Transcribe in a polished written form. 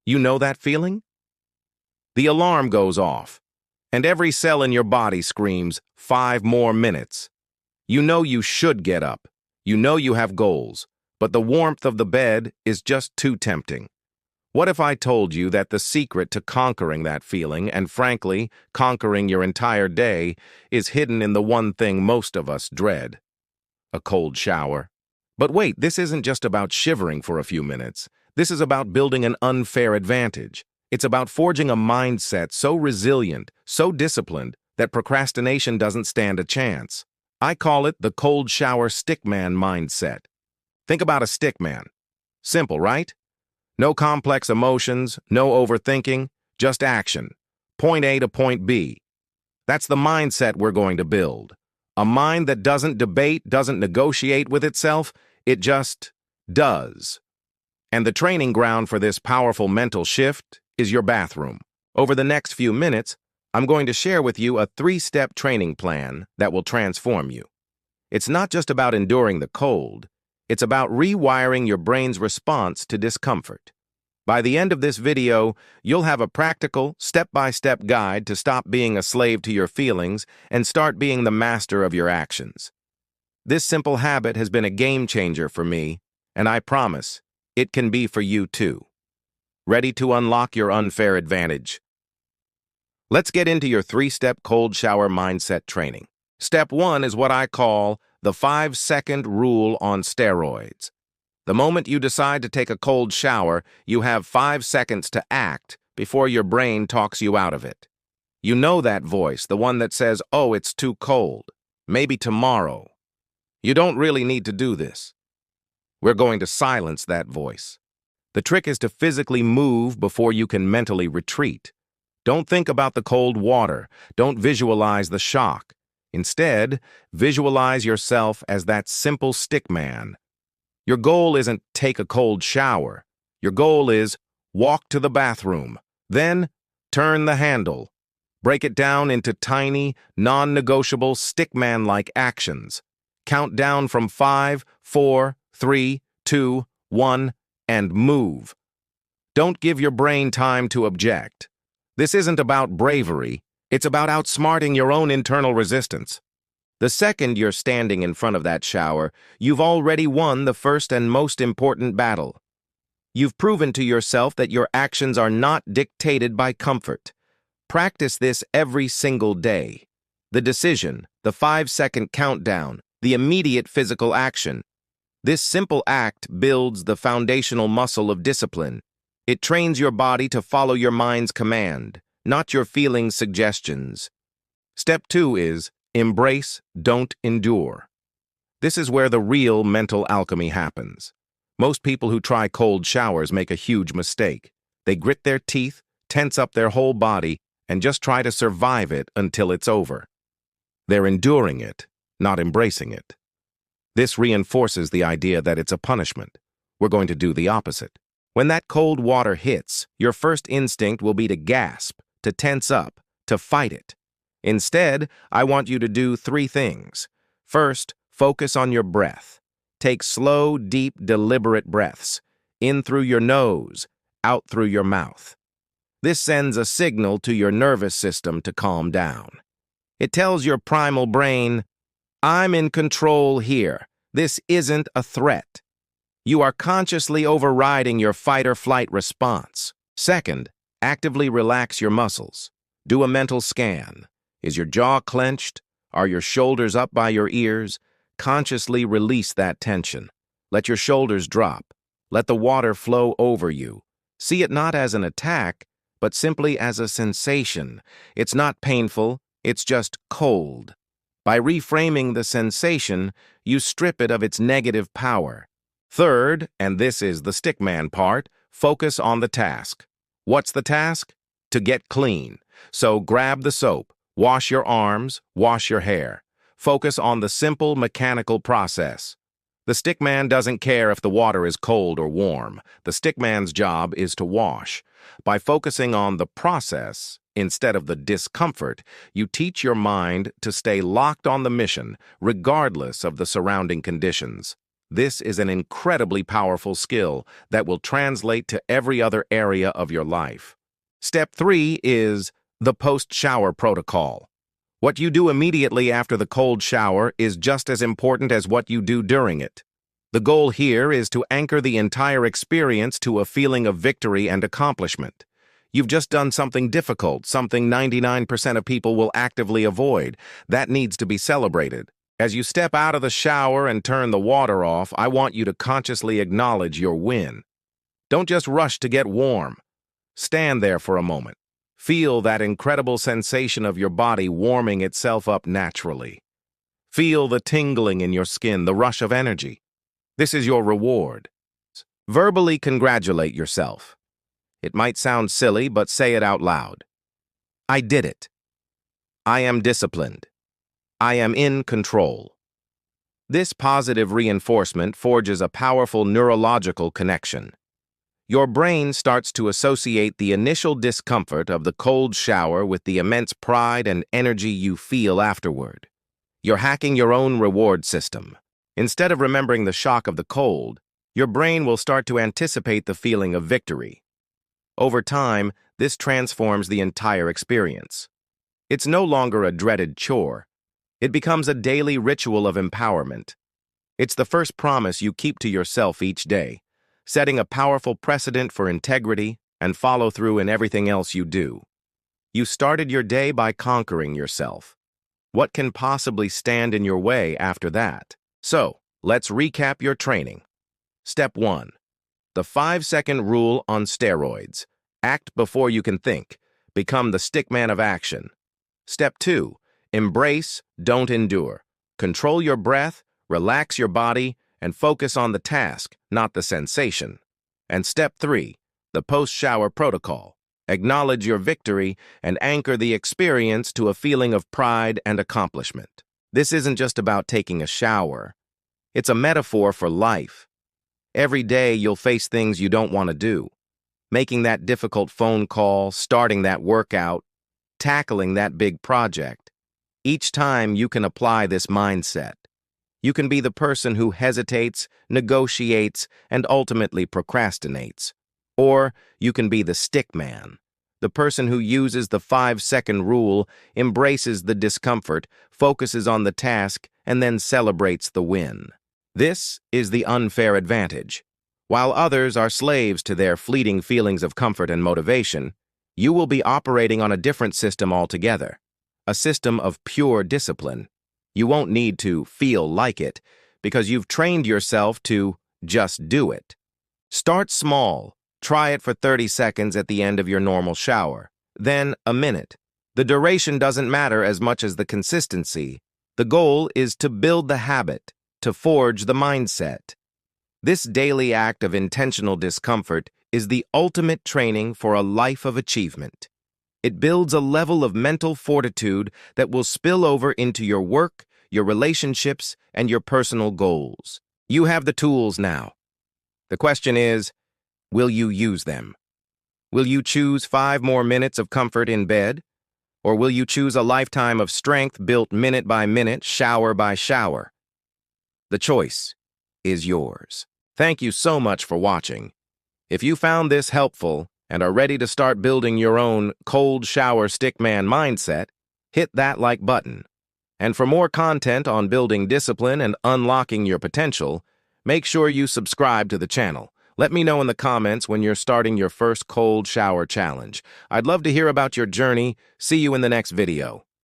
You know that feeling? The alarm goes off, and every cell in your body screams, 5 more minutes. You know you should get up. You know you have goals, but the warmth of the bed is just too tempting. What if I told you that the secret to conquering that feeling, and frankly, conquering your entire day, is hidden in the one thing most of us dread? A cold shower. But wait, this isn't just about shivering for a few minutes. This is about building an unfair advantage. It's about forging a mindset so resilient, so disciplined, that procrastination doesn't stand a chance. I call it the cold shower stickman mindset. Think about a stickman. Simple, right? No complex emotions, no overthinking, just action. Point A to point B. That's the mindset we're going to build. A mind that doesn't debate, doesn't negotiate with itself, it just does. And the training ground for this powerful mental shift is your bathroom. Over the next few minutes, I'm going to share with you a 3-step training plan that will transform you. It's not just about enduring the cold, it's about rewiring your brain's response to discomfort. By the end of this video, you'll have a practical, step-by-step guide to stop being a slave to your feelings and start being the master of your actions. This simple habit has been a game changer for me, and I promise it can be for you too. Ready to unlock your unfair advantage? Let's get into your 3-step cold shower mindset training. Step 1 is what I call the 5-second rule on steroids. The moment you decide to take a cold shower, you have 5 seconds to act before your brain talks you out of it. You know that voice, the one that says, "Oh, it's too cold. Maybe tomorrow." You don't really need to do this. We're going to silence that voice. The trick is to physically move before you can mentally retreat. Don't think about the cold water. Don't visualize the shock. Instead, visualize yourself as that simple stickman. Your goal isn't take a cold shower. Your goal is walk to the bathroom, then turn the handle. Break it down into tiny, non-negotiable stickman-like actions. Count down from 5, 4, 3, 2, 1, and move. Don't give your brain time to object. This isn't about bravery. It's about outsmarting your own internal resistance. The second you're standing in front of that shower, you've already won the first and most important battle. You've proven to yourself that your actions are not dictated by comfort. Practice this every single day. The decision, the 5-second countdown, the immediate physical action. This simple act builds the foundational muscle of discipline. It trains your body to follow your mind's command, not your feelings' suggestions. Step 2 is embrace, don't endure. This is where the real mental alchemy happens. Most people who try cold showers make a huge mistake. They grit their teeth, tense up their whole body, and just try to survive it until it's over. They're enduring it, not embracing it. This reinforces the idea that it's a punishment. We're going to do the opposite. When that cold water hits, your first instinct will be to gasp, to tense up, to fight it. Instead, I want you to do 3 things. First, focus on your breath. Take slow, deep, deliberate breaths, in through your nose, out through your mouth. This sends a signal to your nervous system to calm down. It tells your primal brain, "I'm in control here. This isn't a threat." You are consciously overriding your fight-or-flight response. Second, actively relax your muscles. Do a mental scan. Is your jaw clenched? Are your shoulders up by your ears? Consciously release that tension. Let your shoulders drop. Let the water flow over you. See it not as an attack, but simply as a sensation. It's not painful, it's just cold. By reframing the sensation, you strip it of its negative power. Third, and this is the stickman part, focus on the task. What's the task? To get clean. So grab the soap, wash your arms, wash your hair. Focus on the simple mechanical process. The stickman doesn't care if the water is cold or warm. The stickman's job is to wash. By focusing on the process instead of the discomfort, you teach your mind to stay locked on the mission, regardless of the surrounding conditions. This is an incredibly powerful skill that will translate to every other area of your life. Step 3 is the post-shower protocol. What you do immediately after the cold shower is just as important as what you do during it. The goal here is to anchor the entire experience to a feeling of victory and accomplishment. You've just done something difficult, something 99% of people will actively avoid. That needs to be celebrated. As you step out of the shower and turn the water off, I want you to consciously acknowledge your win. Don't just rush to get warm. Stand there for a moment. Feel that incredible sensation of your body warming itself up naturally. Feel the tingling in your skin, the rush of energy. This is your reward. Verbally congratulate yourself. It might sound silly, but say it out loud. I did it. I am disciplined. I am in control. This positive reinforcement forges a powerful neurological connection. Your brain starts to associate the initial discomfort of the cold shower with the immense pride and energy you feel afterward. You're hacking your own reward system. Instead of remembering the shock of the cold, your brain will start to anticipate the feeling of victory. Over time, this transforms the entire experience. It's no longer a dreaded chore. It becomes a daily ritual of empowerment. It's the first promise you keep to yourself each day, setting a powerful precedent for integrity and follow-through in everything else you do. You started your day by conquering yourself. What can possibly stand in your way after that? So, let's recap your training. Step 1. The 5-second rule on steroids. Act before you can think. Become the stickman of action. Step 2. Embrace, don't endure. Control your breath, relax your body, and focus on the task, not the sensation. And step 3, the post-shower protocol. Acknowledge your victory and anchor the experience to a feeling of pride and accomplishment. This isn't just about taking a shower. It's a metaphor for life. Every day you'll face things you don't want to do. Making that difficult phone call, starting that workout, tackling that big project. Each time you can apply this mindset. You can be the person who hesitates, negotiates, and ultimately procrastinates. Or you can be the stick man, the person who uses the 5-second rule, embraces the discomfort, focuses on the task, and then celebrates the win. This is the unfair advantage. While others are slaves to their fleeting feelings of comfort and motivation, you will be operating on a different system altogether. A system of pure discipline. You won't need to feel like it because you've trained yourself to just do it. Start small. Try it for 30 seconds at the end of your normal shower, then a minute. The duration doesn't matter as much as the consistency. The goal is to build the habit, to forge the mindset. This daily act of intentional discomfort is the ultimate training for a life of achievement. It builds a level of mental fortitude that will spill over into your work, your relationships, and your personal goals. You have the tools now. The question is, will you use them? Will you choose 5 more minutes of comfort in bed? Or will you choose a lifetime of strength built minute by minute, shower by shower? The choice is yours. Thank you so much for watching. If you found this helpful and are ready to start building your own cold shower stickman mindset, hit that like button. And for more content on building discipline and unlocking your potential, make sure you subscribe to the channel. Let me know in the comments when you're starting your first cold shower challenge. I'd love to hear about your journey. See you in the next video.